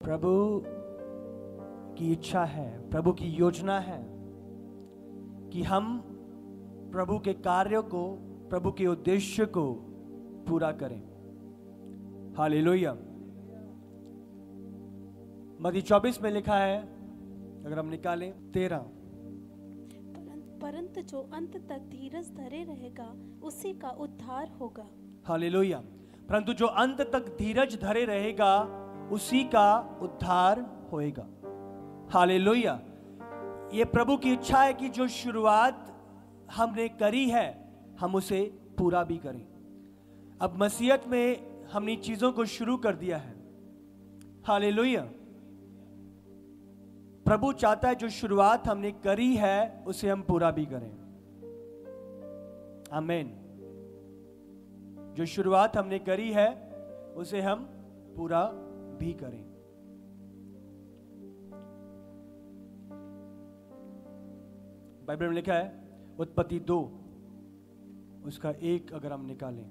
प्रभु की इच्छा है, प्रभु की योजना है कि हम प्रभु के कार्यों को, प्रभु के उद्देश्य को पूरा करें। हालेलुया। मत्ती 24 में लिखा है, अगर हम निकालें 13, परंतु जो अंत तक धीरज धरे रहेगा उसी का उद्धार होगा। हालेलुया। परंतु जो अंत तक धीरज धरे रहेगा उसी का उद्धार होएगा। हालेलुया। ये प्रभु की इच्छा है कि जो शुरुआत हमने करी है हम उसे पूरा भी करें। अब मसीहत में हमने चीजों को शुरू कर दिया है। हालेलुया। प्रभु चाहता है जो शुरुआत हमने करी है उसे हम पूरा भी करें। आमीन। जो शुरुआत हमने करी है उसे हम पूरा भी करें। बाइबल में लिखा है उत्पत्ति 2 उसका 1 अगर हम निकालें,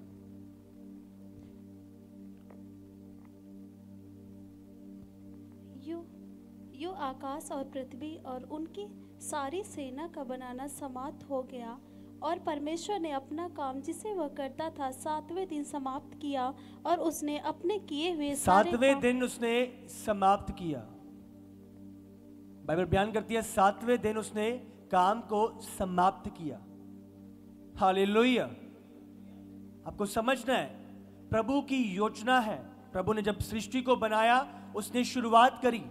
यो आकाश और पृथ्वी और उनकी सारी सेना का बनाना समाप्त हो गया और परमेश्वर ने अपना काम जिसे वह करता था 7वें दिन समाप्त किया और उसने अपने किए हुए 7वें दिन उसने समाप्त किया। बाइबल बयान करती है 7वें दिन उसने काम को समाप्त किया। हालेलुया। आपको समझना है प्रभु की योजना है। प्रभु ने जब सृष्टि को बनाया उसने शुरुआत करी।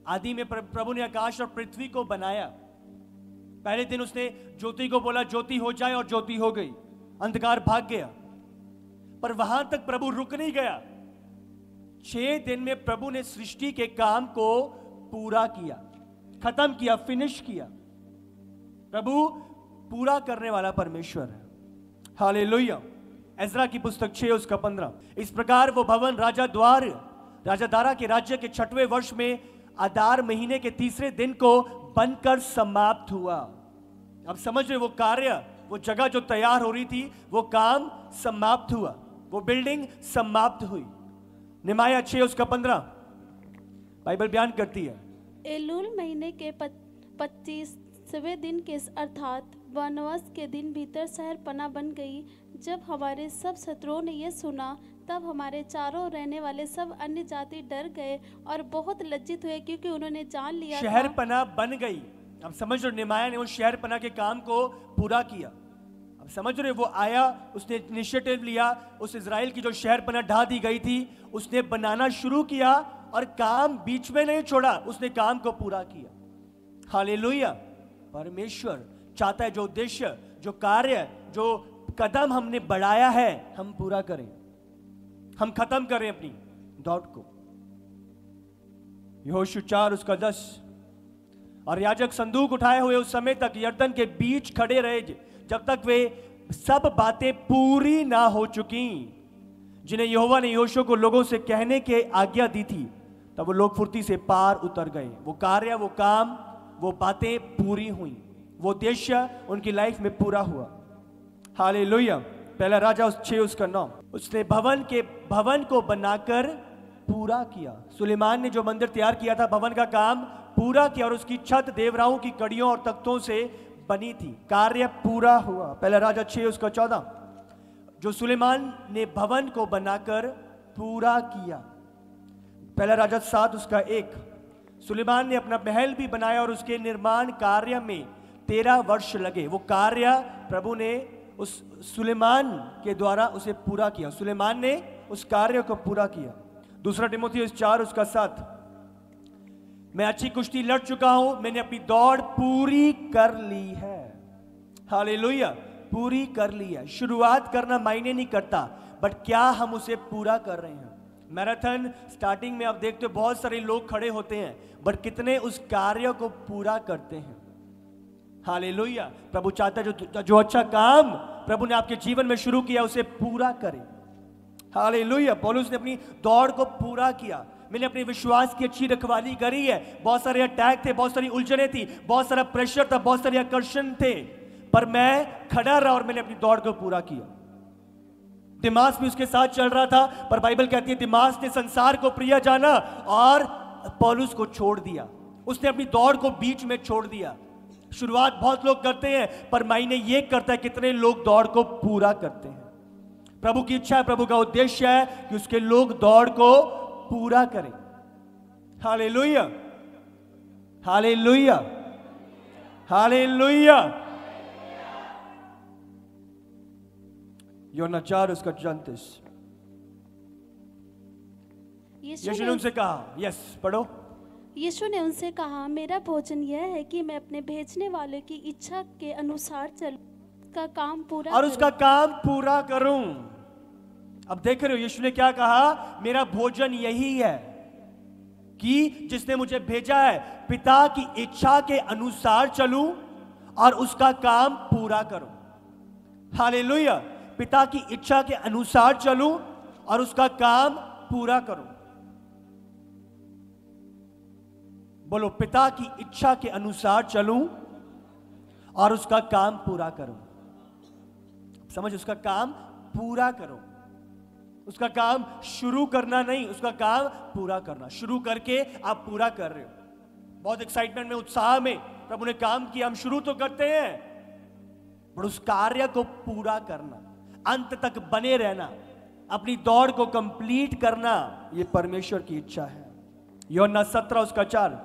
आदि में प्रभु ने आकाश और पृथ्वी को बनाया। पहले दिन उसने ज्योति को बोला ज्योति हो जाए और ज्योति हो गई, अंधकार भाग गया। पर वहां तक प्रभु रुक नहीं गया। 6 दिन में प्रभु ने सृष्टि के काम को पूरा किया, खत्म किया, फिनिश किया। प्रभु पूरा करने वाला परमेश्वर है। हालेलुया। एजरा की पुस्तक 6 उसका 15, इस प्रकार वो भवन राजा दारा के राज्य के 6वें वर्ष में आदार महीने के 3रे दिन को बनकर समाप्त हुआ। अब समझ रहे, वो कार्य, वो जगह जो तैयार हो रही थी, वो काम समाप्त हुआ, वो बिल्डिंग समाप्त हुई। निमाया 6 उसका 15 बाइबल बयान करती है, एलूल महीने के 25वें दिन के अर्थात वनवास के दिन भीतर शहर पना बन गई। जब हमारे सब शत्रुओं ने यह सुना तब हमारे चारों रहने वाले सब अन्य जाति डर गए और बहुत लज्जित हुए, क्योंकि उन्होंने जान लिया शहर पना बन गई। अब समझ रहे, निमाया ने उस शहर पना के काम को पूरा किया। अब समझ रहे, वो आया, उसने इनिशिएटिव लिया, उस इजराइल की जो शहर पना ढा दी गई थी उसने बनाना शुरू किया और काम बीच में नहीं छोड़ा, उसने काम को पूरा किया। हालेलुया। परमेश्वर चाहता है जो उद्देश्य, जो कार्य, जो कदम हमने बढ़ाया है हम पूरा करें, हम खत्म करें अपनी दौड़ को। यहोशू 4 उसका 10, और याजक संदूक उठाए हुए उस समय तक यरदन के बीच खड़े रहे जब तक वे सब बातें पूरी ना हो चुकी जिन्हें यहोवा ने यहोशू को लोगों से कहने की आज्ञा दी थी। तब वो लोग फुर्ती से पार उतर गए। वो कार्य, वो काम, वो बातें पूरी हुई, वो उद्देश्य उनकी लाइफ में पूरा हुआ। हालेलुया। पहला राजा 6 उसका 9, उसने भवन को बनाकर पूरा किया। सुलेमान ने जो मंदिर तैयार किया था, भवन का काम पूरा किया और उसकी छत देवराओं की कड़ियों और तख्तों से बनी थी। कार्य पूरा हुआ। पहला राजा 6 उसका 14, जो सुलेमान ने भवन को बनाकर पूरा किया। पहला राजा 7 उसका 1, सुलेमान ने अपना महल भी बनाया और उसके निर्माण कार्य में 13 वर्ष लगे। वो कार्य प्रभु ने उस सुलेमान के द्वारा उसे पूरा किया। सुलेमान ने उस कार्य को पूरा किया। दूसरा तीमुथियुस 4 उसका 7, मैं अच्छी कुश्ती लड़ चुका हूं, मैंने अपनी दौड़ पूरी कर ली है। हालेलुया। पूरी कर ली है। शुरुआत करना मायने नहीं करता, बट क्या हम उसे पूरा कर रहे हैं। मैराथन स्टार्टिंग में आप देखते हो बहुत सारे लोग खड़े होते हैं, बट कितने उस कार्य को पूरा करते हैं। हालेलुया। प्रभु चाहता है जो अच्छा काम प्रभु ने आपके जीवन में शुरू किया उसे पूरा करें। हालेलुया। पौलुस ने अपनी दौड़ को पूरा किया। मैंने अपने विश्वास की अच्छी रखवाली करी है। बहुत सारे अटैक थे, बहुत सारी उलझने थी, बहुत सारा प्रेशर था, बहुत सारे आकर्षण थे, पर मैं खड़ा रहा और मैंने अपनी दौड़ को पूरा किया। दिमास भी उसके साथ चल रहा था, पर बाइबल कहती है दिमास ने संसार को प्रिय जाना और पौलुस को छोड़ दिया। उसने अपनी दौड़ को बीच में छोड़ दिया। शुरुआत बहुत लोग करते हैं, पर मायने ये करता है कितने लोग दौड़ को पूरा करते हैं। प्रभु की इच्छा है, प्रभु का उद्देश्य है कि उसके लोग दौड़ को पूरा करें। Hallelujah, hallelujah, hallelujah. यूहन्ना 4 उसका 34। यीशु ने उनसे कहा, यस पढ़ो। यीशु ने उनसे कहा, मेरा भोजन यह है कि मैं अपने भेजने वाले की इच्छा के अनुसार चलूं, उसका काम पूरा और उसका काम पूरा करूं। अब देख रहे हो यीशु ने क्या कहा, मेरा भोजन यही है कि जिसने मुझे भेजा है पिता की इच्छा के अनुसार चलूं और उसका काम पूरा करूं। हालेलुया, पिता की इच्छा के अनुसार चलूं और उसका काम पूरा करूं। बोलो, पिता की इच्छा के अनुसार चलूं और उसका काम पूरा करूं। समझ, उसका काम पूरा करो। उसका काम शुरू करना नहीं, उसका काम पूरा करना। शुरू करके आप पूरा कर रहे हो, बहुत एक्साइटमेंट में, उत्साह में प्रभु ने काम किया। हम शुरू तो करते हैं, पर उस कार्य को पूरा करना, अंत तक बने रहना, अपनी दौड़ को कंप्लीट करना, यह परमेश्वर की इच्छा है। यूहन्ना 17 उसका 4।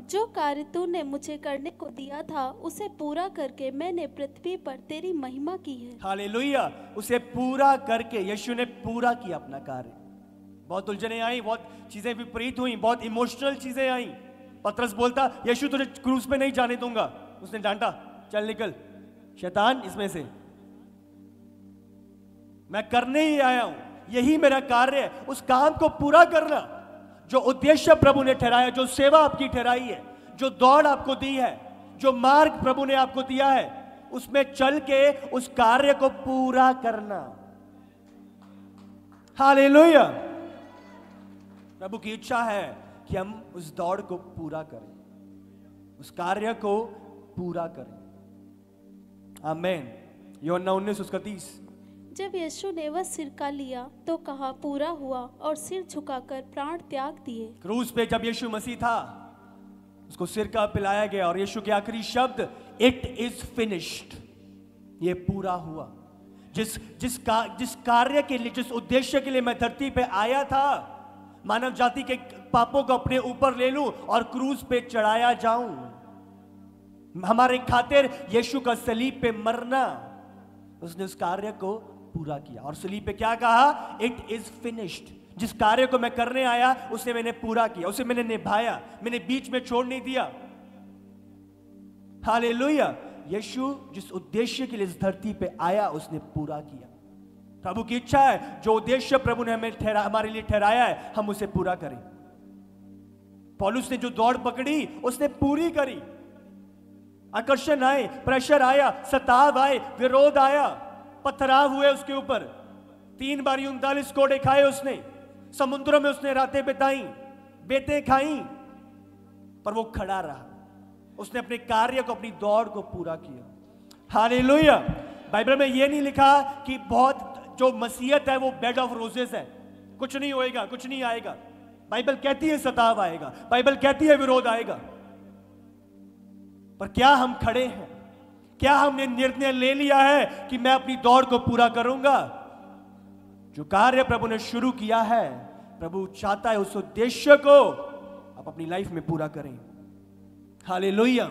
जो कार्य तूने मुझे करने को दिया था उसे पूरा करके मैंने पृथ्वी पर तेरी महिमा की है। हालेलुया, उसे पूरा करके यीशु ने पूरा किया अपना कार्य। बहुत उलझने आई, बहुत चीजें विपरीत हुई, बहुत इमोशनल चीजें आई। पतरस बोलता, यीशु तुझे क्रूस पे नहीं जाने दूंगा। उसने डांटा, चल निकल शैतान इसमें से, मैं करने ही आया हूं, यही मेरा कार्य है। उस काम को पूरा करना जो उद्देश्य प्रभु ने ठहराया, जो सेवा आपकी ठहराई है, जो दौड़ आपको दी है, जो मार्ग प्रभु ने आपको दिया है, उसमें चल के उस कार्य को पूरा करना। हालेलुया, प्रभु की इच्छा है कि हम उस दौड़ को पूरा करें, उस कार्य को पूरा करें। आमीन। यूहन्ना 19 उसका 30। जब यीशु ने वह सिरका लिया तो कहा, पूरा हुआ, और सिर झुकाकर प्राण त्याग दिए। क्रूस पे जब यीशु मसीह था, उसको सिरका पिलाया गया और यीशु के आखिरी शब्द, इट इज फिनिश्ड, ये पूरा हुआ। जिस कार्य के लिए, जिस उद्देश्य के लिए मैं धरती पे आया था, मानव जाति के पापों को अपने ऊपर ले लूं और क्रूस पे चढ़ाया जाऊं, हमारे खातिर यीशु का सलीब पे मरना, उसने उस कार्य को पूरा किया। और सलीब पे क्या कहा, इट इज फिनिश्ड। जिस कार्य को मैं करने आया उसे मैंने पूरा किया, उसे मैंने निभाया, मैंने बीच में छोड़ नहीं दिया। हालेलुया, यीशु जिस उद्देश्य के लिए इस धरती पे आया उसने पूरा किया। प्रभु की इच्छा है जो उद्देश्य प्रभु ने हमारे लिए ठहराया है, हम उसे पूरा करें। पौलुस ने जो दौड़ पकड़ी उसने पूरी करी। आकर्षण आए, प्रेशर आया, सताव आए, विरोध आया, पथराव हुए उसके ऊपर, 3 बार 39 कोड़े खाए उसने, समुद्रों में उसने रातें बिताई, बेतें खाई, पर वो खड़ा रहा। उसने अपने कार्य को, अपनी दौड़ को पूरा किया। हालेलुया। बाइबल में ये नहीं लिखा कि बहुत जो मसीहत है वो बेड ऑफ रोजेस है, कुछ नहीं होएगा, कुछ नहीं आएगा। बाइबल कहती है सताव आएगा, बाइबल कहती है विरोध आएगा, पर क्या हम खड़े हैं? क्या हमने निर्णय ले लिया है कि मैं अपनी दौड़ को पूरा करूंगा? जो कार्य प्रभु ने शुरू किया है, प्रभु चाहता है उस उद्देश्य को आप अपनी लाइफ में पूरा करें। हालेलुया।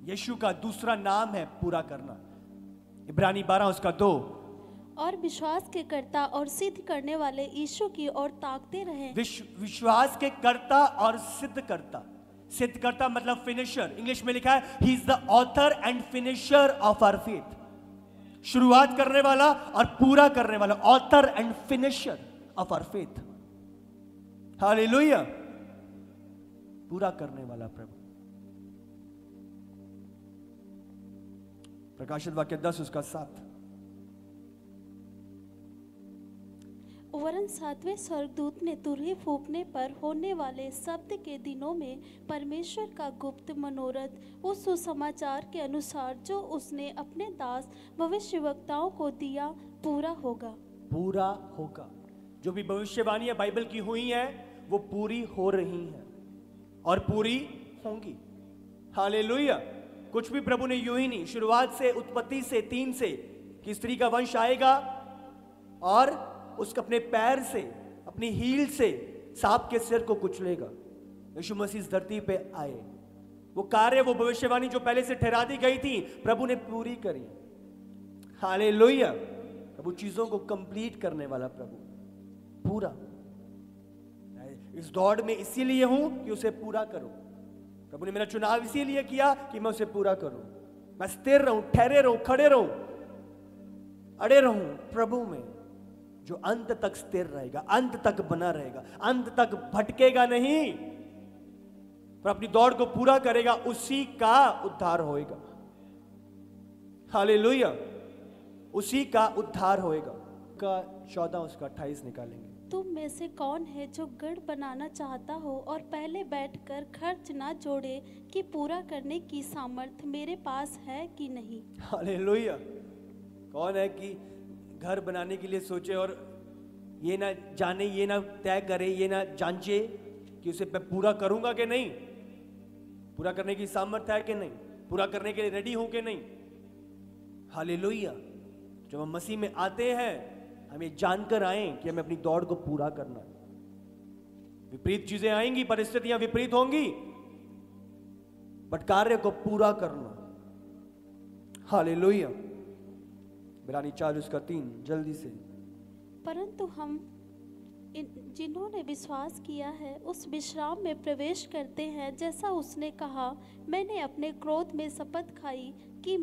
यीशु का दूसरा नाम है पूरा करना। इब्रानी 12 उसका 2। और विश्वास के कर्ता और सिद्ध करने वाले यीशु की ओर ताकते रहें। विश्वास के कर्ता और सिद्ध करता। सिद्ध करता मतलब फिनिशर। इंग्लिश में लिखा है he is the author and finisher of our faith. शुरुआत करने वाला और पूरा करने वाला, author and finisher of our faith. Hallelujah. पूरा करने वाला प्रभु। प्रकाशित वाक्य 10 उसका 7। वरन सातवें स्वर्गदूत ने तुरही फूंकने पर होने वाले शब्द के दिनों में परमेश्वर का गुप्त मनोरथ उस सुसमाचार के अनुसार जो उसने अपने दास भविष्यवक्ताओं को दिया पूरा होगा। पूरा होगा। जो भी भविष्यवाणियां बाइबल की हुई हैं वो पूरी हो रही हैं और पूरी होंगी। हालेलुया। कुछ भी प्रभु ने यूं ही नहीं, शुरुआत से, उत्पत्ति से, 3 से कि स्त्री का वंश आएगा और उसके अपने पैर से, अपनी हील से सांप के सिर को कुचलेगा। यीशु मसीह इस धरती पे आए, वो कार्य, वो भविष्यवाणी जो पहले से ठहरा दी गई थी प्रभु ने पूरी करी। हालेलुया। प्रभु चीजों को कंप्लीट करने वाला प्रभु, पूरा। इस दौड़ में इसीलिए हूं कि उसे पूरा करूं। प्रभु ने मेरा चुनाव इसीलिए किया कि मैं उसे पूरा करूं। मैं स्थिर रहूं, ठहरे रहूं, खड़े रहूं, अड़े रहूं प्रभु में, जो अंत तक स्थिर रहेगा, अंत तक बना रहेगा, अंत तक भटकेगा नहीं, पर अपनी दौड़ को पूरा करेगा। उसी का उद्धार होएगा। हालेलुया। उसी का उद्धार होएगा। का 14 उसका 28 निकालेंगे। तुम में से कौन है जो गढ़ बनाना चाहता हो और पहले बैठकर खर्च ना जोड़े कि पूरा करने की सामर्थ्य मेरे पास है कि नहीं। हालेलुया। कौन है कि घर बनाने के लिए सोचे और ये ना जाने, ये ना तय करे, ये ना जांचे कि उसे मैं पूरा करूंगा कि नहीं, पूरा करने की सामर्थ्य है कि नहीं, पूरा करने के लिए रेडी हूं कि नहीं। हालेलुया। जब हम मसीह में आते हैं हमें जानकर आए कि हमें अपनी दौड़ को पूरा करना है। विपरीत चीजें आएंगी, परिस्थितियां विपरीत होंगी, बट कार्य को पूरा करना। हालेलुया। बिरानी 4 उसका 3 जल्दी से। परंतु हम जिन्होंने विश्वास किया है उस विश्राम में प्रवेश करते हैं, जैसा उसने कहा, मैंने अपने क्रोध में शपथ खाई कि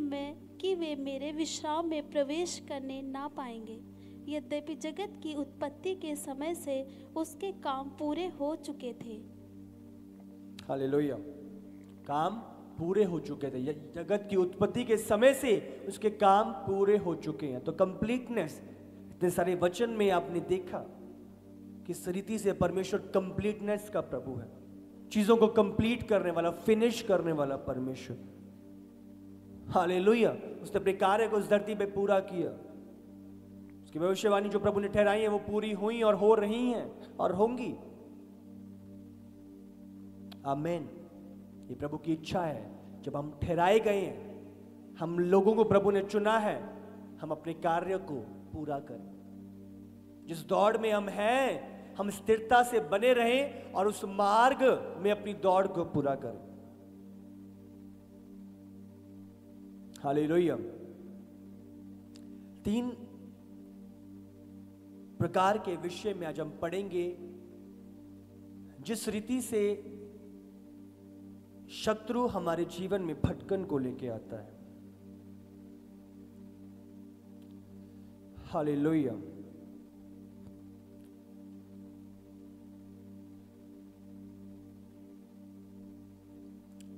वे मेरे विश्राम में प्रवेश करने ना पाएंगे। यद्यपि जगत की उत्पत्ति के समय से उसके काम पूरे हो चुके थे। हालेलुया। काम पूरे हो चुके थे। जगत की उत्पत्ति के समय से उसके काम पूरे हो चुके हैं। तो कंप्लीटनेस, इतने सारे वचन में आपने देखा किस रीति से परमेश्वर कंप्लीटनेस का प्रभु है, चीजों को कंप्लीट करने वाला, फिनिश करने वाला परमेश्वर। हालेलुया। उसने अपने कार्य को इस धरती पे पूरा किया। उसकी भविष्यवाणी जो प्रभु ने ठहराई है वो पूरी हुई और हो रही हैं और होंगी। आमीन। ये प्रभु की इच्छा है। जब हम ठहराए गए हैं, हम लोगों को प्रभु ने चुना है, हम अपने कार्य को पूरा करें। जिस दौड़ में हम हैं, हम स्थिरता से बने रहें और उस मार्ग में अपनी दौड़ को पूरा करें। हालेलुया। 3 प्रकार के विषय में आज हम पढ़ेंगे, जिस रीति से शत्रु हमारे जीवन में भटकन को लेके आता है। हालेलुया।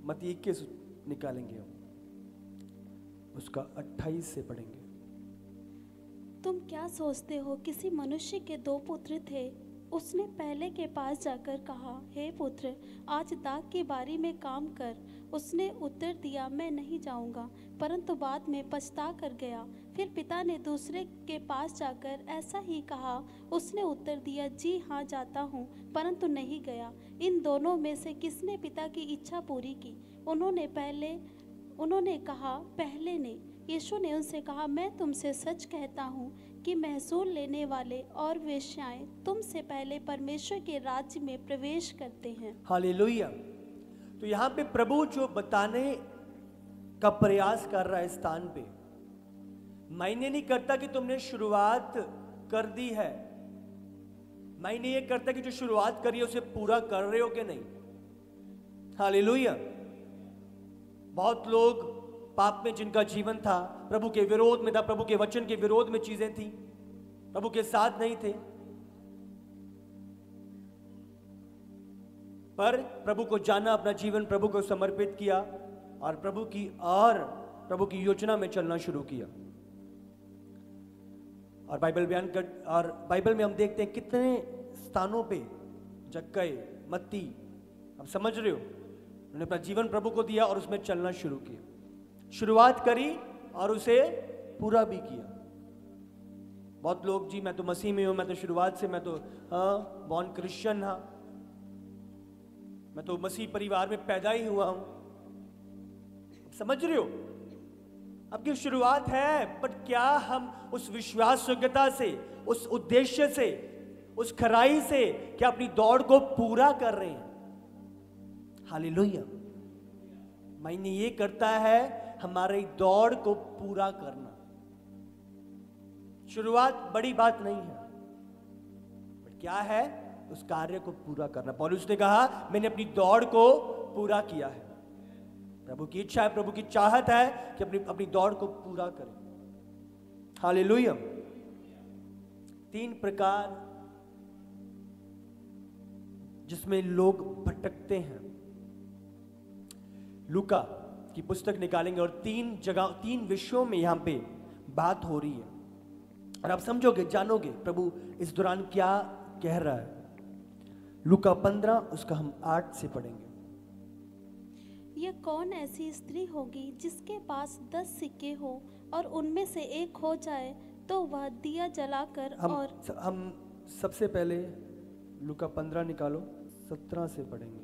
मत्ती 21 निकालेंगे हम, उसका 28 से पढ़ेंगे। तुम क्या सोचते हो, किसी मनुष्य के 2 पुत्र थे। उसने पहले के पास जाकर कहा, हे पुत्र, आज दाख की बारी में काम कर। उसने उत्तर दिया, मैं नहीं जाऊंगा, परंतु बाद में पछता कर गया। फिर पिता ने दूसरे के पास जाकर ऐसा ही कहा। उसने उत्तर दिया, जी हाँ जाता हूँ, परंतु नहीं गया। इन दोनों में से किसने पिता की इच्छा पूरी की? उन्होंने कहा, पहले ने। यीशु ने उनसे कहा, मैं तुमसे सच कहता हूँ कि महसूल लेने वाले और वेश्याएं तुमसे पहले परमेश्वर के राज्य में प्रवेश करते हैं। हालेलुया। तो यहाँ पे प्रभु जो बताने का प्रयास कर रहा है स्थान पे, मायने नहीं करता कि तुमने शुरुआत कर दी है, मायने ये करता कि जो शुरुआत करी है उसे पूरा कर रहे हो कि नहीं। हालेलुया। बहुत लोग पाप में जिनका जीवन था, प्रभु के विरोध में था, प्रभु के वचन के विरोध में चीजें थी, प्रभु के साथ नहीं थे, पर प्रभु को जाना, अपना जीवन प्रभु को समर्पित किया और प्रभु की योजना में चलना शुरू किया। और बाइबल में हम देखते हैं कितने स्थानों पे जक्कई, मत्ती, आप समझ रहे हो, उन्होंने अपना जीवन प्रभु को दिया और उसमें चलना शुरू किया, शुरुआत करी और उसे पूरा भी किया। बहुत लोग जी मैं तो मसीह में हूं, मैं तो शुरुआत से, मैं तो बॉर्न क्रिश्चियन, हाँ मैं तो मसीह परिवार में पैदा ही हुआ हूं। समझ रहे हो, आपकी शुरुआत है, बट क्या हम उस विश्वास योग्यता से, उस उद्देश्य से, उस खराई से क्या अपनी दौड़ को पूरा कर रहे हैं? हालेलुया। मायने ये करता है हमारी दौड़ को पूरा करना। शुरुआत बड़ी बात नहीं है, बट क्या है उस कार्य को पूरा करना। पौलुस ने कहा मैंने अपनी दौड़ को पूरा किया है। प्रभु की इच्छा है, प्रभु की चाहत है कि अपनी दौड़ को पूरा करें। हालेलुया। 3 प्रकार जिसमें लोग भटकते हैं, लूका की पुस्तक निकालेंगे और 3 विषयों में यहां पे बात हो रही है और आप समझोगे, जानोगे प्रभु इस दौरान क्या कह रहा है। लूका 15 उसका हम 8 से पढ़ेंगे। यह कौन ऐसी स्त्री होगी जिसके पास 10 सिक्के हो और उनमें से एक खो जाए तो वह दिया जलाकर हम सबसे पहले लूका 15 निकालो, 17 से पढ़ेंगे।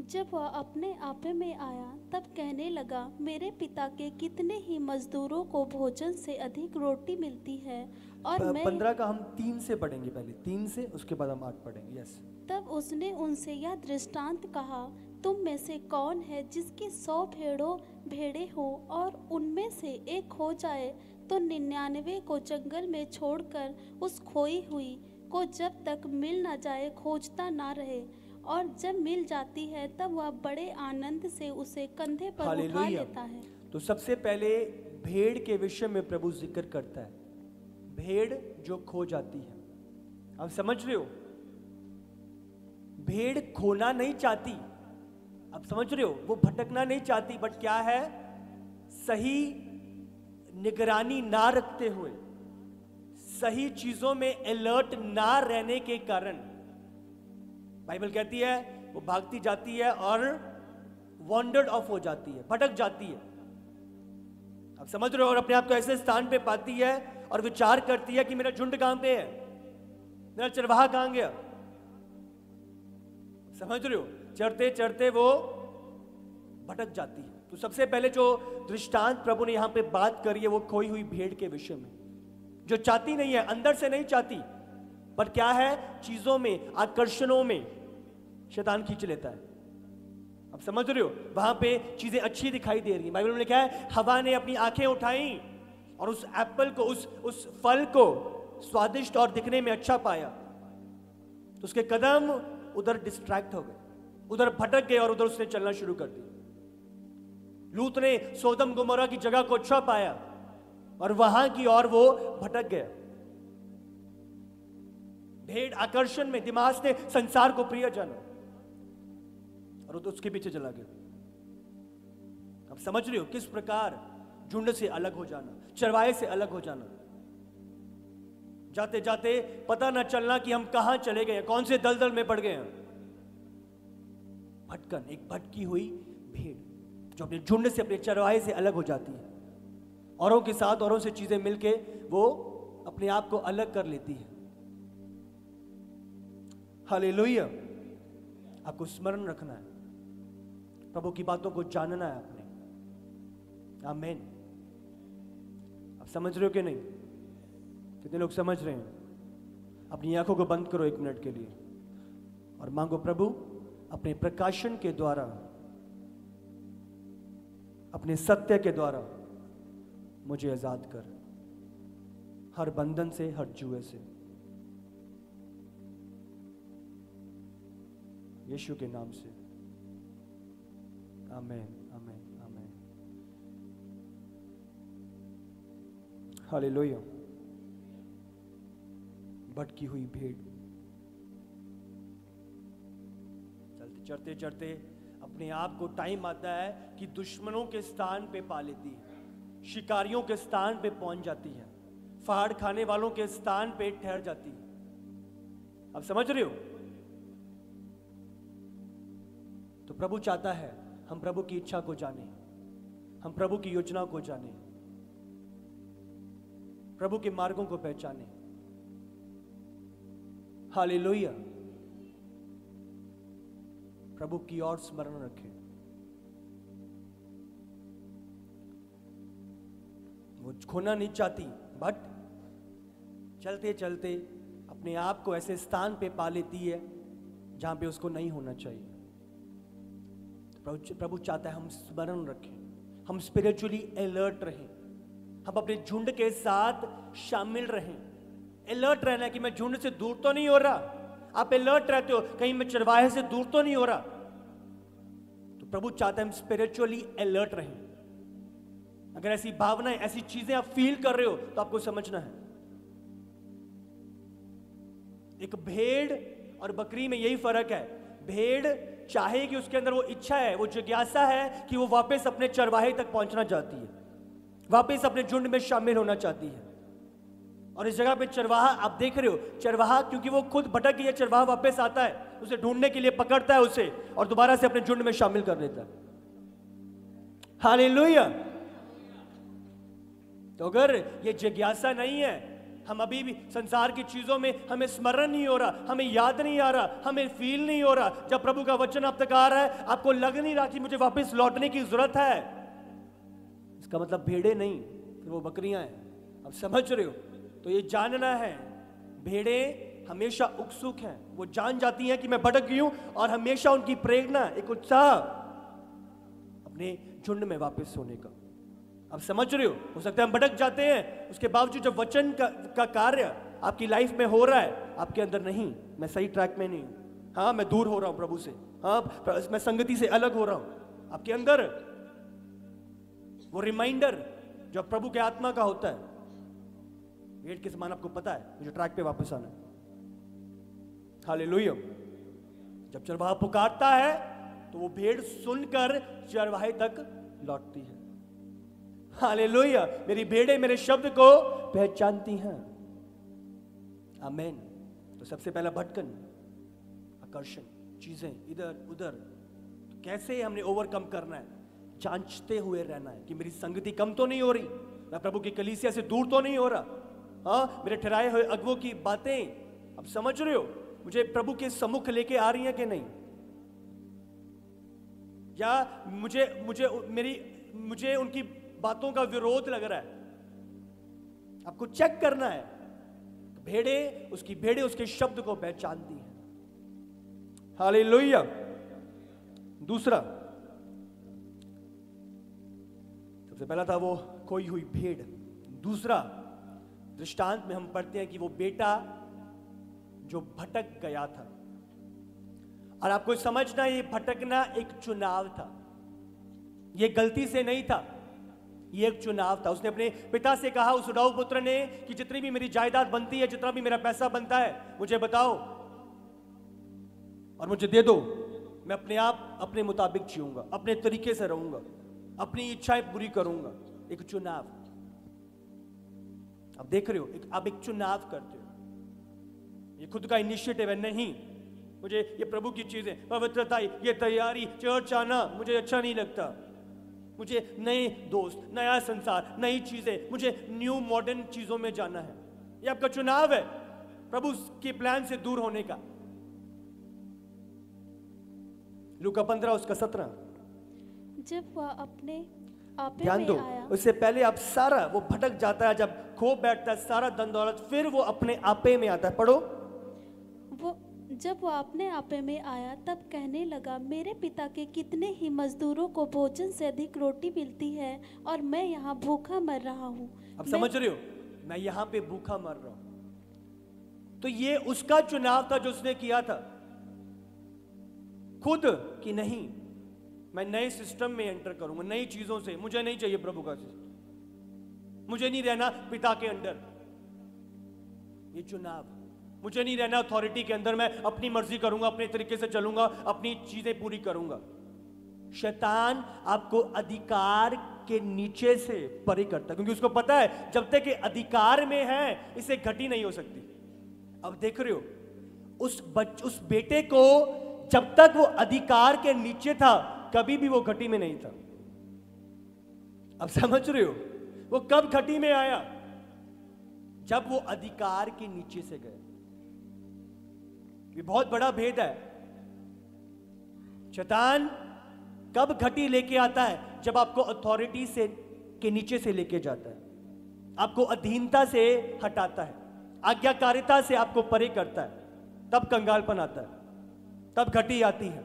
जब वह अपने आपे में आया तब कहने लगा, मेरे पिता के कितने ही मजदूरों को भोजन से अधिक रोटी मिलती है और मैं 15 का हम 3 से पढ़ेंगे, पहले 3 से, उसके बाद हम 8 पढ़ेंगे। यस। तब उसने उनसे यह दृष्टांत कहा, तुम में से कौन है जिसकी 100 भेड़ें हो और उनमें से एक खो जाए तो 99 को जंगल में छोड़कर उस खोई हुई को जब तक मिल न जाए खोजता ना रहे, और जब मिल जाती है तब वह बड़े आनंद से उसे कंधे पर उठा लेता है। तो सबसे पहले भेड़ के विषय में प्रभु जिक्र करता है, भेड़ जो खो जाती है। आप समझ रहे हो, भेड़ खोना नहीं चाहती, आप समझ रहे हो, वो भटकना नहीं चाहती, बट क्या है, सही निगरानी ना रखते हुए, सही चीजों में अलर्ट ना रहने के कारण बाइबल कहती है वो भागती जाती है और वॉन्डर्ड ऑफ हो जाती है, भटक जाती है। आप समझ रहे हो, और अपने आप को ऐसे स्थान पे पाती है और विचार करती है कि मेरा झुंड कहां पे है, मेरा चरवाहा कहां गया। समझ रहे हो, चढ़ते चढ़ते वो भटक जाती है। तो सबसे पहले जो दृष्टांत प्रभु ने यहां पे बात करी है वो खोई हुई भेड़ के विषय में, जो चाहती नहीं है, अंदर से नहीं चाहती, पर क्या है, चीजों में, आकर्षणों में शैतान खींच लेता है। अब समझ रहे हो, वहां पे चीजें अच्छी दिखाई दे रही हैं। बाइबल में लिखा है हवा ने अपनी आंखें उठाई और उस एप्पल को, उस फल को स्वादिष्ट और दिखने में अच्छा पाया, तो उसके कदम उधर डिस्ट्रैक्ट हो गए, उधर भटक गए और उधर उसने चलना शुरू कर दिया। लूत ने सोदम गुमोरा की जगह को अच्छा पाया और वहां की ओर वो भटक गया। भेड़ आकर्षण में, दिमाग ने संसार को प्रिय जाना और वो तो उसके पीछे चला गया। अब समझ रहे हो किस प्रकार झुंड से अलग हो जाना, चरवाहे से अलग हो जाना, जाते जाते पता ना चलना कि हम कहां चले गए, कौन से दलदल में पड़ गए हैं। भटकन, एक भटकी हुई भेड़ जो अपने झुंड से, अपने चरवाहे से अलग हो जाती है, औरों के साथ, औरों से चीजें मिलके वो अपने आप को अलग कर लेती है। हालेलुया। आपको स्मरण रखना है, प्रभु की बातों को जानना है आपने। आमीन। आप समझ रहे हो कि नहीं? कितने लोग समझ रहे हैं? अपनी आंखों को बंद करो 1 मिनट के लिए और मांगो, प्रभु अपने प्रकाशन के द्वारा, अपने सत्य के द्वारा मुझे आजाद कर, हर बंधन से, हर जुए से, यीशु के नाम से। आमीन, आमीन, आमीन। हालेलुया। भटकी हुई भेड़ चलते चढ़ते अपने आप को टाइम आता है कि दुश्मनों के स्थान पे पा लेती है, शिकारियों के स्थान पे पहुंच जाती है, फाड़ खाने वालों के स्थान पे ठहर जाती है। आप समझ रहे हो? तो प्रभु चाहता है हम प्रभु की इच्छा को जाने, हम प्रभु की योजना को जाने, प्रभु के मार्गों को पहचाने। हालेलुया। प्रभु की ओर स्मरण रखें। वो खोना नहीं चाहती, बट चलते चलते अपने आप को ऐसे स्थान पे पा लेती है जहां पे उसको नहीं होना चाहिए। प्रभु चाहता है हम स्मरण रखें, हम स्पिरिचुअली अलर्ट रहें, हम अपने झुंड के साथ शामिल रहें। अलर्ट रहना है कि मैं झुंड से दूर तो नहीं हो रहा। आप अलर्ट रहते हो कहीं मैं चरवाहे से दूर तो नहीं हो रहा। तो प्रभु चाहता है हम स्पिरिचुअली अलर्ट रहें। अगर ऐसी भावनाएं, ऐसी चीजें आप फील कर रहे हो तो आपको समझना है एक भेड़ और बकरी में यही फर्क है। भेड़ चाहे कि उसके अंदर वो इच्छा है, वो जिज्ञासा है कि वो वापस अपने चरवाहे तक पहुंचना चाहती है, वापस अपने झुंड में शामिल होना चाहती है। और इस जगह पे चरवाहा आप देख रहे हो, चरवाहा क्योंकि वो खुद भटक गया, चरवाहा वापस आता है, उसे ढूंढने के लिए पकड़ता है उसे और दोबारा से अपने झुंड में शामिल कर लेता है। हालेलुया। तो अगर ये जिज्ञासा नहीं है, हम अभी भी संसार की चीजों में हमें स्मरण नहीं हो रहा, हमें याद नहीं आ रहा, हमें फील नहीं हो रहा, जब प्रभु का वचन आप तक आ रहा है आपको लग नहीं रहा कि मुझे वापस लौटने की जरूरत है, इसका मतलब भेड़े नहीं, फिर वो बकरियां हैं। अब समझ रहे हो? तो ये जानना है, भेड़े हमेशा उत्सुक हैं, वो जान जाती हैं कि मैं भटक गई हूं और हमेशा उनकी प्रेरणा, एक उत्साह अपने झुंड में वापस होने का। अब समझ रहे हो सकता है हम भटक जाते हैं, उसके बावजूद जब वचन का कार्य आपकी लाइफ में हो रहा है, आपके अंदर नहीं, मैं सही ट्रैक में नहीं हूं, हाँ मैं दूर हो रहा हूं प्रभु से, हाँ मैं संगति से अलग हो रहा हूं, आपके अंदर वो रिमाइंडर जो प्रभु के आत्मा का होता है, वेट के समान आपको पता है मुझे ट्रैक पे वापस आना है। हालेलुया। जब चरवाहा पुकारता है तो वो भेड़ सुनकर चरवाहे तक लौटती है। हालेलुया। मेरी भेड़ें मेरे शब्द को पहचानती हैं। आमीन। तो सबसे पहला भटकन, आकर्षण, चीजें इधर उधर, तो कैसे हमने ओवरकम करना है? जांचते हुए रहना है कि मेरी संगति कम तो नहीं हो रही, मैं प्रभु की कलीसिया से दूर तो नहीं हो रहा, हाँ मेरे ठहराए हुए अगुवों की बातें अब समझ रहे हो मुझे प्रभु के सम्मुख लेके आ रही हैं कि नहीं, या मुझे उनकी बातों का विरोध लग रहा है। आपको चेक करना है। भेड़े उसके शब्द को पहचानती हैं। हालेलुया। दूसरा, सबसे पहला था वो खोई हुई भेड़। दूसरा दृष्टांत में हम पढ़ते हैं कि वो बेटा जो भटक गया था, और आपको समझना ये भटकना एक चुनाव था, ये गलती से नहीं था, ये एक चुनाव था। उसने अपने पिता से कहा, उस उड़ाऊ पुत्र ने, कि जितनी भी मेरी जायदाद बनती है, जितना भी मेरा पैसा बनता है, मुझे बताओ और मुझे दे दो, मैं अपने आप अपने मुताबिक जीऊंगा, अपने तरीके से रहूंगा, अपनी इच्छाएं पूरी करूंगा। एक चुनाव। अब देख रहे हो, आप एक चुनाव करते हो, ये खुद का इनिशिएटिव है नहीं, मुझे ये प्रभु की चीजें, पवित्रता, ये तैयारी, चर्च आना मुझे अच्छा नहीं लगता, मुझे नए दोस्त, नया संसार, नई चीजें, मुझे न्यू मॉडर्न चीजों में जाना है। ये आपका चुनाव है प्रभु के प्लान से दूर होने का। लूका 15 उसका 17। जब वह अपने आपे ध्यान दो, में आया, उससे पहले आप सारा, वो भटक जाता है जब खो बैठता है सारा धन दौलत, फिर वो अपने आपे में आता है। पढ़ो। जब वो अपने आपे में आया तब कहने लगा, मेरे पिता के कितने ही मजदूरों को भोजन से अधिक रोटी मिलती है और मैं यहाँ भूखा मर रहा हूँ। अब समझ रहे हो, मैं यहाँ पे भूखा मर रहा हूँ। तो ये उसका चुनाव था जो उसने किया था, खुद कि नहीं मैं नए सिस्टम में एंटर करूंगा, नई चीजों से, मुझे नहीं चाहिए प्रभु का सिस्टम, मुझे नहीं रहना पिता के अंडर, ये चुनाव, मुझे नहीं रहना अथॉरिटी के अंदर, मैं अपनी मर्जी करूंगा, अपने तरीके से चलूंगा, अपनी चीजें पूरी करूंगा। शैतान आपको अधिकार के नीचे से परे करता है, क्योंकि उसको पता है जब तक ये अधिकार में है इसे घटी नहीं हो सकती। अब देख रहे हो उस बेटे को जब तक वो अधिकार के नीचे था कभी भी वो घटी में नहीं था। अब समझ रहे हो वो कब घटी में आया? जब वो अधिकार के नीचे से गए। ये बहुत बड़ा भेद है। शैतान कब घटी लेके आता है? जब आपको अथॉरिटी से के नीचे से लेके जाता है, आपको अधीनता से हटाता है, आज्ञाकारिता से आपको परे करता है, तब कंगालपन आता है, तब घटी आती है।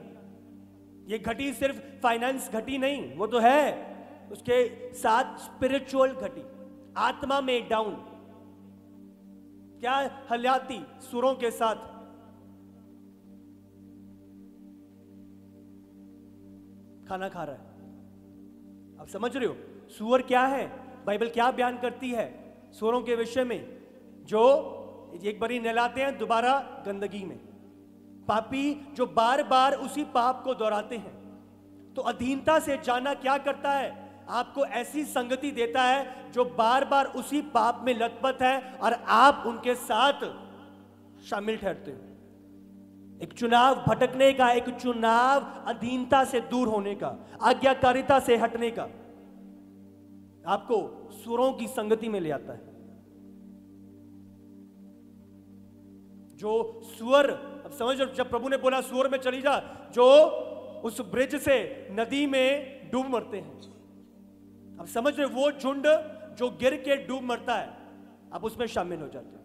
ये घटी सिर्फ फाइनेंस घटी नहीं, वो तो है, उसके साथ स्पिरिचुअल घटी, आत्मा में डाउन। क्या हल्याती सुरों के साथ खाना खा रहा है। आप समझ रहे हो सुअर क्या है? बाइबल क्या बयान करती है सुअरों के विषय में? जो एक बारी नहलाते हैं, दोबारा गंदगी में। पापी जो बार बार उसी पाप को दोहराते हैं। तो अधीनता से जाना क्या करता है? आपको ऐसी संगति देता है जो बार बार उसी पाप में लथपथ है और आप उनके साथ शामिल ठहरते हो। एक चुनाव भटकने का, एक चुनाव अधीनता से दूर होने का, आज्ञाकारिता से हटने का, आपको सुरों की संगति में ले आता है। जो सुअर, अब समझ, जब प्रभु ने बोला सुअर में चली जा, जो उस ब्रिज से नदी में डूब मरते हैं। अब समझ रहे, वो झुंड जो गिर के डूब मरता है, आप उसमें शामिल हो जाते हैं।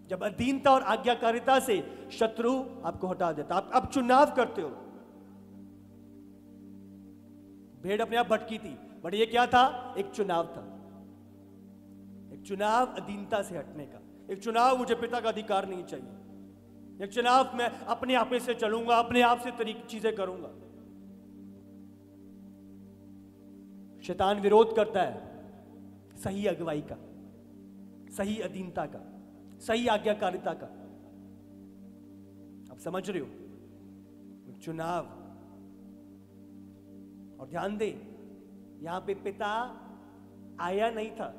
जब अधीनता और आज्ञाकारिता से शत्रु आपको हटा देता, आप अब चुनाव करते हो। भेड़ अपने आप भटकी थी, बट ये क्या था? एक चुनाव था, एक चुनाव अधीनता से हटने का, एक चुनाव मुझे पिता का अधिकार नहीं चाहिए, एक चुनाव मैं अपने आप से चलूंगा, अपने आप से चीजें करूंगा। शैतान विरोध करता है सही अगुवाई का, सही अधीनता का, सही आज्ञाकारिता का। आप समझ रहे हो चुनाव। और ध्यान दे, यहां पे पिता आया नहीं था।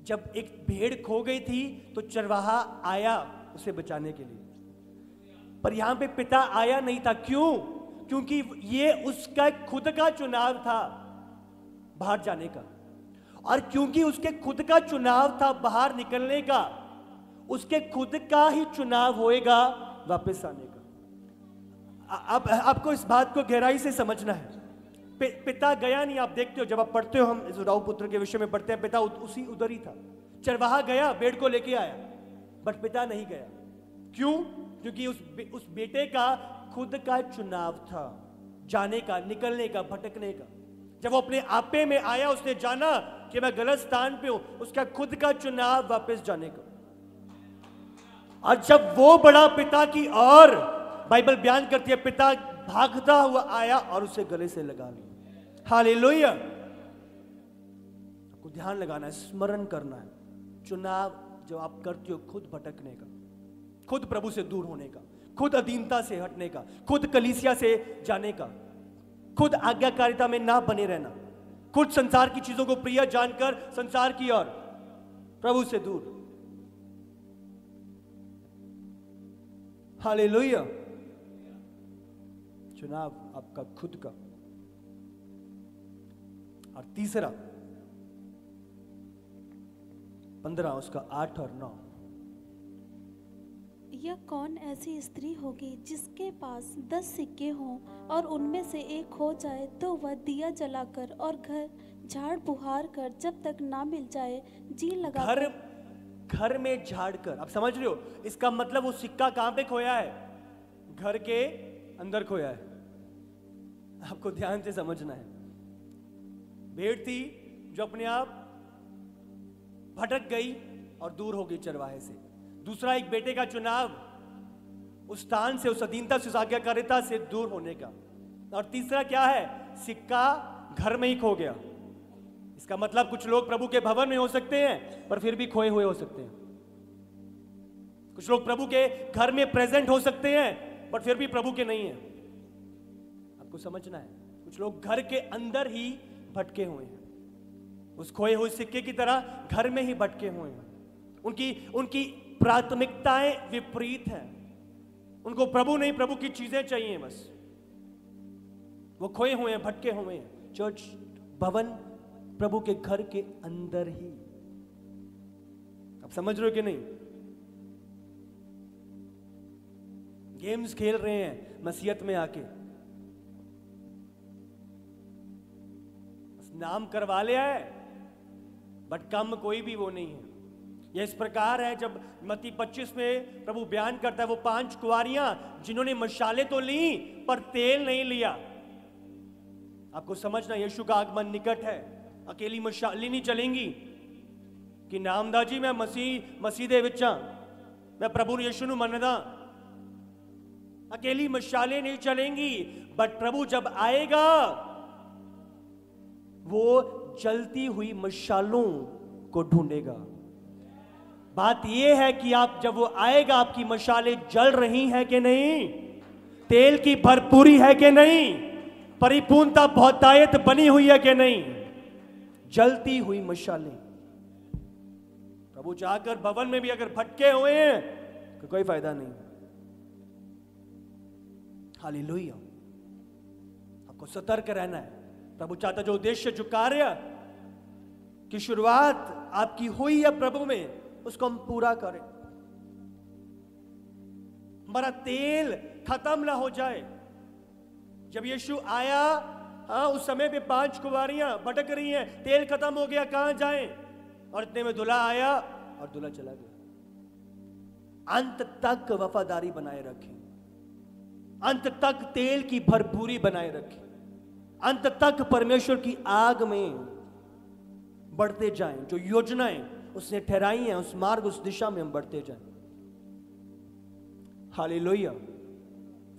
जब एक भेड़ खो गई थी तो चरवाहा आया उसे बचाने के लिए, पर यहां पे पिता आया नहीं था। क्यों? क्योंकि ये उसका खुद का चुनाव था बाहर जाने का, और क्योंकि उसके खुद का चुनाव था बाहर निकलने का, उसके खुद का ही चुनाव होएगा वापस आने का। अब आपको इस बात को गहराई से समझना है। पिता गया नहीं। आप देखते हो, जब आप पढ़ते हो, हम इज़राऊ पुत्र के विषय में पढ़ते हैं, पिता उधर ही था। चरवाहा गया, भेड़ को लेके आया, बट पिता नहीं गया। क्यों? क्योंकि उस बेटे का खुद का चुनाव था जाने का, निकलने का, भटकने का। जब वो अपने आपे में आया, उसने जाना कि मैं गलत स्थान पे हूं, उसका खुद का चुनाव वापस जाने का। और जब वो बड़ा पिता की ओर, बाइबल बयान करती है, पिता भागता हुआ आया और उसे गले से लगा लिया। हालेलुया। आपको ध्यान लगाना है, स्मरण करना है। चुनाव जो आप करते हो खुद भटकने का, खुद प्रभु से दूर होने का, खुद अधीनता से हटने का, खुद कलीसिया से जाने का, खुद आज्ञाकारिता में ना बने रहना, खुद संसार की चीजों को प्रिय जानकर संसार की ओर, प्रभु से दूर। हालेलुया। चुनाव आपका खुद का। और तीसरा 15 उसका 8 और 9, यह कौन ऐसी स्त्री होगी जिसके पास 10 सिक्के हों और उनमें से एक खो जाए तो वह दिया जलाकर और घर झाड़ बुहार कर जब तक ना मिल जाए जी लगा घर में झाड़ कर। आप समझ रहे हो इसका मतलब? वो सिक्का कहां पे खोया है? घर के अंदर खोया है। आपको ध्यान से समझना है। भेड़ थी जो अपने आप भटक गई और दूर हो गई चरवाहे से। दूसरा, एक बेटे का चुनाव उस स्थान से, उस अधीनता से, उस आज्ञाकारिता से दूर होने का। और तीसरा क्या है? सिक्का घर में ही खो गया। इसका मतलब कुछ लोग प्रभु के भवन में हो सकते हैं पर फिर भी खोए हुए हो सकते हैं। कुछ लोग प्रभु के घर में प्रेजेंट हो सकते हैं पर फिर भी प्रभु के नहीं है। आपको समझना है। कुछ लोग घर के अंदर ही भटके हुए हैं, उस खोए हुए सिक्के की तरह घर में ही भटके हुए हैं। उनकी प्राथमिकताएं विपरीत हैं। उनको प्रभु नहीं, प्रभु की चीजें चाहिए बस। वो खोए हुए हैं, भटके हुए हैं। चर्च भवन प्रभु के घर के अंदर ही। आप समझ रहे हो कि नहीं? गेम्स खेल रहे हैं मसीहत में आके, नाम करवा लिया है, बट कम कोई भी वो नहीं है। यह इस प्रकार है, जब मत्ती 25 में प्रभु बयान करता है, वो 5 कुंवारियां जिन्होंने मशाले तो ली पर तेल नहीं लिया। आपको समझना, यीशु का आगमन निकट है। अकेली मशाली नहीं चलेंगी कि नामदा जी मैं मसीह दे विच हां, मैं प्रभु यीशु नु मनदा। अकेली मशाले नहीं चलेंगी, बट प्रभु जब आएगा वो जलती हुई मशालों को ढूंढेगा। बात यह है कि आप जब वो आएगा, आपकी मशालें जल रही हैं कि नहीं, तेल की भरपूरी है कि नहीं, परिपूर्णता बहुतायत बनी हुई है कि नहीं, जलती हुई मशालें। प्रभु जाकर भवन में भी अगर भटके हुए हैं तो कोई फायदा नहीं। हालेलुया। आपको सतर्क रहना है। प्रभु चाहता जो उद्देश्य, जो कार्य की शुरुआत आपकी हुई है प्रभु में, उसको हम पूरा करें। हमारा तेल खत्म ना हो जाए। जब यीशु आया, उस समय पे 5 कुंवारियां भटक रही हैं, तेल खत्म हो गया, कहां जाएं? और इतने में दूल्हा आया और दूल्हा चला गया। अंत तक वफादारी बनाए रखें, अंत तक तेल की भरपूरी बनाए रखें, अंत तक परमेश्वर की आग में बढ़ते जाएं। जो योजनाएं उसने ठहराई हैं, उस मार्ग, उस दिशा में हम बढ़ते जाएं। हालेलुया।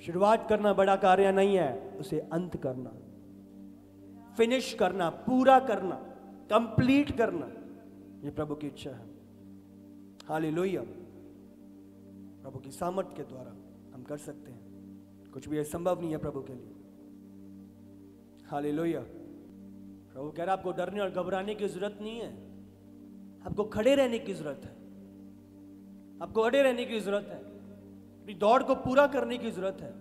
शुरुआत करना बड़ा कार्य नहीं है, उसे अंत करना, फिनिश करना, पूरा करना, कंप्लीट करना, ये प्रभु की इच्छा है। हालेलुया। प्रभु की सामर्थ के द्वारा हम कर सकते हैं, कुछ भी असंभव नहीं है प्रभु के लिए। हालेलुया। प्रभु कह रहा है आपको डरने और घबराने की जरूरत नहीं है, आपको खड़े रहने की जरूरत है, आपको अड़े रहने की जरूरत है, अपनी दौड़ को पूरा करने की जरूरत है,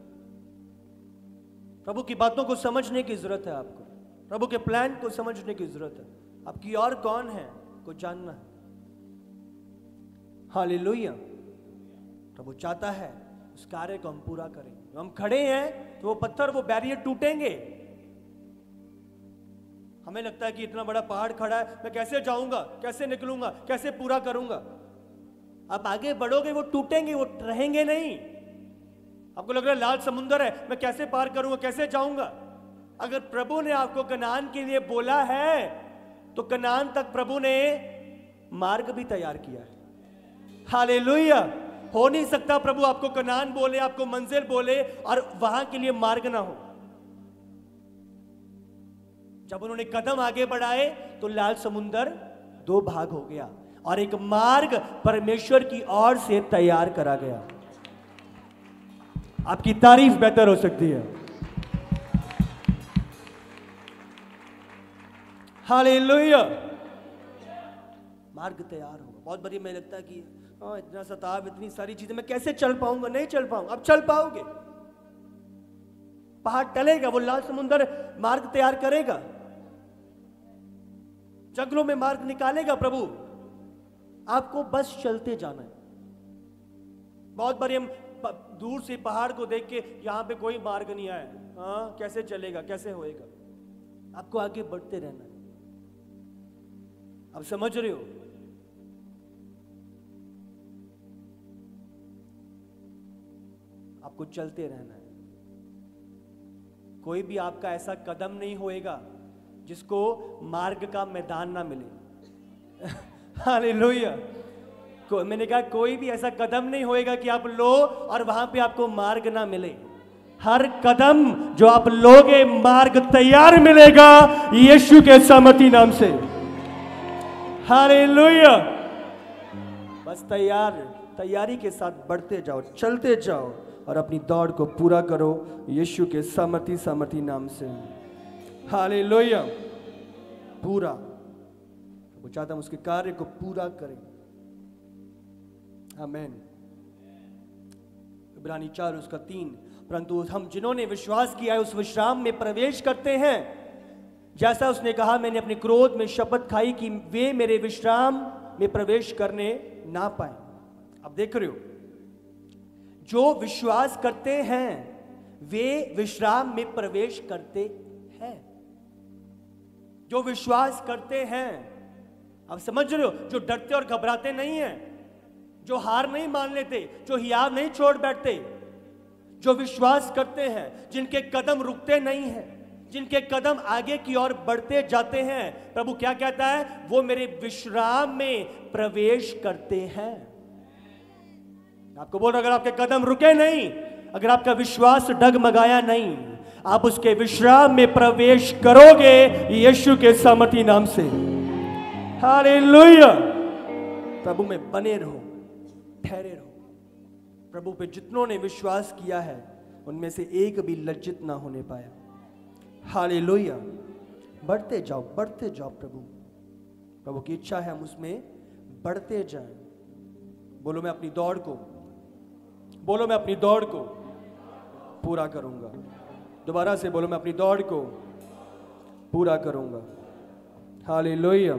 प्रभु की बातों को समझने की जरूरत है, आपको प्रभु के प्लान को समझने की जरूरत है, आपकी और कौन है को जानना है। हालेलुया। प्रभु चाहता है उस कार्य को हम पूरा करें। जो हम खड़े हैं तो वो पत्थर, वो बैरियर टूटेंगे। हमें लगता है कि इतना बड़ा पहाड़ खड़ा है, मैं कैसे जाऊंगा, कैसे निकलूंगा, कैसे पूरा करूंगा। आप आगे बढ़ोगे, वो टूटेंगे, वो रहेंगे नहीं। आपको लग रहा है लाल समुंदर है, मैं कैसे पार करूंगा, कैसे जाऊंगा। अगर प्रभु ने आपको कनान के लिए बोला है तो कनान तक प्रभु ने मार्ग भी तैयार किया है। हालेलुया। हो नहीं सकता प्रभु आपको कनान बोले, आपको मंजिल बोले और वहां के लिए मार्ग ना हो। जब उन्होंने कदम आगे बढ़ाए तो लाल समुंदर 2 भाग हो गया और एक मार्ग परमेश्वर की ओर से तैयार करा गया। आपकी तारीफ बेहतर हो सकती है। हालेलुया। मार्ग तैयार होगा। बहुत बड़ी मैं लगता है कि इतना सताव, इतनी सारी चीजें, मैं कैसे चल पाऊंगा, नहीं चल पाऊंगा। अब चल पाओगे। पहाड़ टलेगा, वो लाल समुंदर मार्ग तैयार करेगा, जंगलों में मार्ग निकालेगा प्रभु। आपको बस चलते जाना है। बहुत बार हम दूर से पहाड़ को देख के यहां पे कोई मार्ग नहीं आया, कैसे चलेगा, कैसे होएगा। आपको आगे बढ़ते रहना है। आप समझ रहे हो? आपको चलते रहना है। कोई भी आपका ऐसा कदम नहीं होएगा जिसको मार्ग का मैदान ना मिले। हालेलुया। मैंने कहा कोई भी ऐसा कदम नहीं होएगा कि आप लो और वहां पे आपको मार्ग ना मिले। हर कदम जो आप लोगे, मार्ग तैयार मिलेगा यीशु के सामर्थी नाम से। हालेलुया। बस तैयारी के साथ बढ़ते जाओ, चलते जाओ और अपनी दौड़ को पूरा करो यीशु के सामर्थी नाम से। हालेलुया। पूरा। वो चाहता हम उसके कार्य को पूरा करें। आमीन। इब्रानी 4:3, परंतु हम जिन्होंने विश्वास किया है उस विश्राम में प्रवेश करते हैं, जैसा उसने कहा, मैंने अपने क्रोध में शपथ खाई कि वे मेरे विश्राम में प्रवेश करने ना पाए। अब देख रहे हो, जो विश्वास करते हैं वे विश्राम में प्रवेश करते हैं। जो विश्वास करते हैं, अब समझ रहे हो, जो डरते और घबराते नहीं हैं, जो हार नहीं मान लेते, जो हियाव नहीं छोड़ बैठते, जो विश्वास करते हैं, जिनके कदम रुकते नहीं हैं, जिनके कदम आगे की ओर बढ़ते जाते हैं। प्रभु क्या कहता है? वो मेरे विश्राम में प्रवेश करते हैं। आपको बोल रहा, अगर आपके कदम रुके नहीं, अगर आपका विश्वास डगमगाया नहीं, आप उसके विश्राम में प्रवेश करोगे यीशु के सामर्थी नाम से। हालेलुया। प्रभु में बने रहो, ठहरे रहो। प्रभु पे जितनों ने विश्वास किया है उनमें से एक भी लज्जित ना होने पाया। हालेलुया। बढ़ते जाओ, बढ़ते जाओ। प्रभु की इच्छा है हम उसमें बढ़ते जाएं। बोलो, मैं अपनी दौड़ को, बोलो, मैं अपनी दौड़ को पूरा करूंगा। दोबारा से बोलो, मैं अपनी दौड़ को पूरा करूंगा। हालेलुया,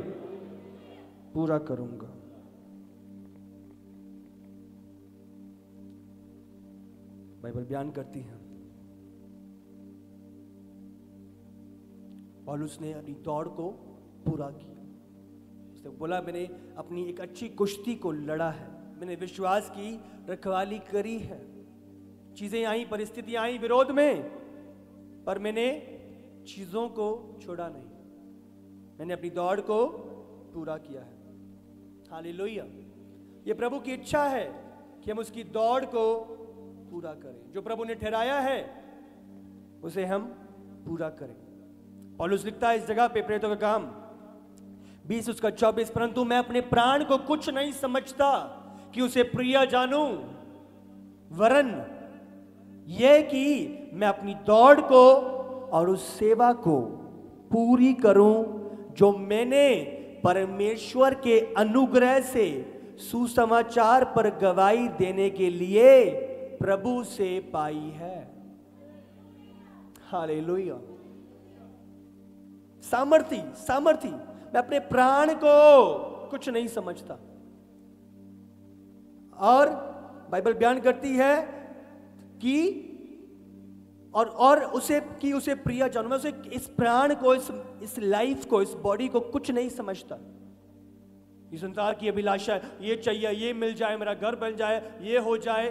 पूरा करूंगा। बाइबल बयान करती है, पौलुस ने अपनी दौड़ को पूरा किया। उसने बोला, मैंने अपनी एक अच्छी कुश्ती को लड़ा है, मैंने विश्वास की रखवाली करी है। चीजें आई, परिस्थितियां आई विरोध में, पर मैंने चीजों को छोड़ा नहीं। मैंने अपनी दौड़ को पूरा किया है। हालेलुया। ये प्रभु की इच्छा है कि हम उसकी दौड़ को पूरा करें। जो प्रभु ने ठहराया है उसे हम पूरा करें। पौलुस लिखता है इस जगह पे, प्रेरितों का काम 20:24, परंतु मैं अपने प्राण को कुछ नहीं समझता कि उसे प्रिय जानूं, वरन यह कि मैं अपनी दौड़ को और उस सेवा को पूरी करूं जो मैंने परमेश्वर के अनुग्रह से सुसमाचार पर गवाही देने के लिए प्रभु से पाई है। हालेलुया। सामर्थी मैं अपने प्राण को कुछ नहीं समझता। और बाइबल बयान करती है कि और उसे प्रिय जानूं। मैं उसे, इस प्राण को, इस लाइफ को, इस बॉडी को कुछ नहीं समझता। ये संसार की अभिलाषा है, ये चाहिए, ये मिल जाए, मेरा घर बन जाए, ये हो जाए,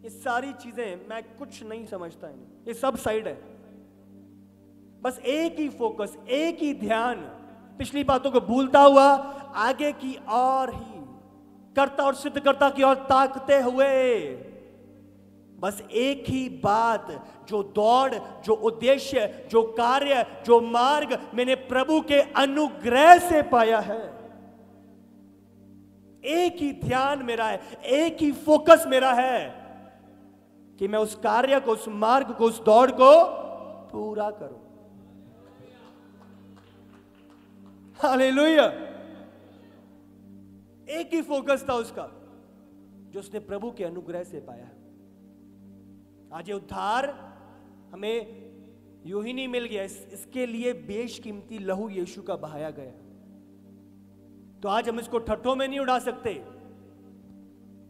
ये सारी चीजें मैं कुछ नहीं समझता इन्हें। ये सब साइड है। बस एक ही फोकस, एक ही ध्यान, पिछली बातों को भूलता हुआ आगे की और ही, करता और सिद्ध करता की ओर ताकते हुए, बस एक ही बात, जो दौड़, जो उद्देश्य, जो कार्य, जो मार्ग मैंने प्रभु के अनुग्रह से पाया है, एक ही ध्यान मेरा है, एक ही फोकस मेरा है कि मैं उस कार्य को, उस मार्ग को, उस दौड़ को पूरा करूं। हालेलुया। एक ही फोकस था उसका, जो उसने प्रभु के अनुग्रह से पाया। आज ये उद्धार हमें यूं ही नहीं मिल गया, इसके लिए बेशकीमती लहू यीशु का बहाया गया। तो आज हम इसको ठट्ठों में नहीं उड़ा सकते।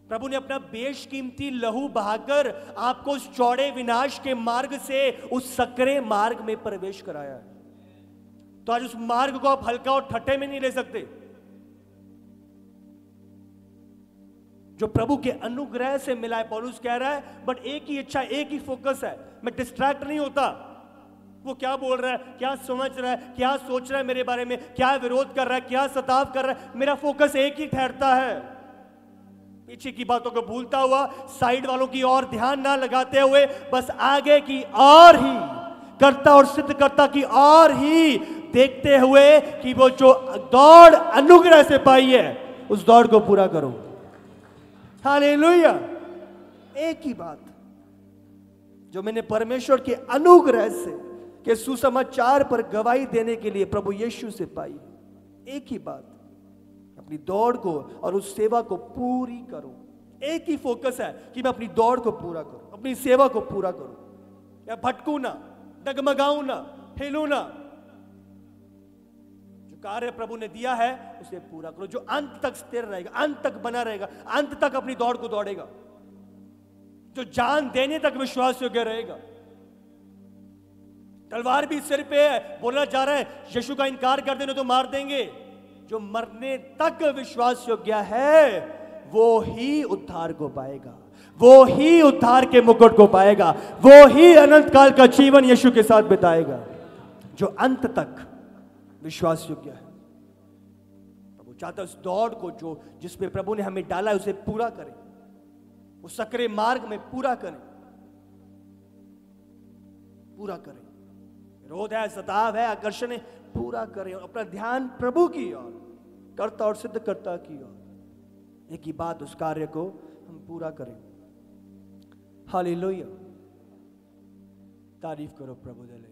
प्रभु ने अपना बेशकीमती लहू बहाकर आपको उस चौड़े विनाश के मार्ग से उस सकरे मार्ग में प्रवेश कराया है। तो आज उस मार्ग को आप हल्का और ठट्ठे में नहीं ले सकते। जो प्रभु के अनुग्रह से मिला है, पौलुस कह रहा है, बट एक ही इच्छा, एक ही फोकस है। मैं डिस्ट्रैक्ट नहीं होता। वो क्या बोल रहा है, क्या समझ रहा है, क्या सोच रहा है मेरे बारे में, क्या विरोध कर रहा है, क्या सताव कर रहा है, मेरा फोकस एक ही ठहरता है। पीछे की बातों को भूलता हुआ, साइड वालों की ओर ध्यान ना लगाते हुए, बस आगे की ओर ही, करता और सिद्ध करता की ओर ही देखते हुए कि वो जो दौड़ अनुग्रह से पाई है उस दौड़ को पूरा करो। हालेलुया। एक ही बात, जो मैंने परमेश्वर के अनुग्रह से, कि सुसमाचार पर गवाही देने के लिए प्रभु यीशु से पाई। एक ही बात, अपनी दौड़ को और उस सेवा को पूरी करो। एक ही फोकस है कि मैं अपनी दौड़ को पूरा करूं, अपनी सेवा को पूरा करूं, या भटकू ना, डगमगाऊं ना, हिलू ना। जो कार्य प्रभु ने दिया है उसे पूरा करो, जो अंत तक स्थिर रहेगा, अंत तक बना रहेगा, अंत तक अपनी दौड़ को दौड़ेगा, जो जान देने तक विश्वास योग्य रहेगा। तलवार भी सिर पे है, बोला जा रहा है यीशु का इनकार कर देना तो मार देंगे। जो मरने तक विश्वास योग्य है वो ही उद्धार को पाएगा, वो ही उद्धार के मुकुट को पाएगा, वो ही अनंत काल का जीवन यीशु के साथ बिताएगा। जो अंत तक विश्वास योग्य है, प्रभु चाहता है उस दौड़ को जो जिसमें प्रभु ने हमें डाला है उसे पूरा करें, उस सकरे मार्ग में पूरा करें, पूरा करें। विरोध है, सताव है, आकर्षण है, पूरा करें और अपना ध्यान प्रभु की ओर, कर्ता और सिद्धकर्ता की ओर। एक ही बात, उस कार्य को हम पूरा करें। हालेलुया, तारीफ करो प्रभु दे।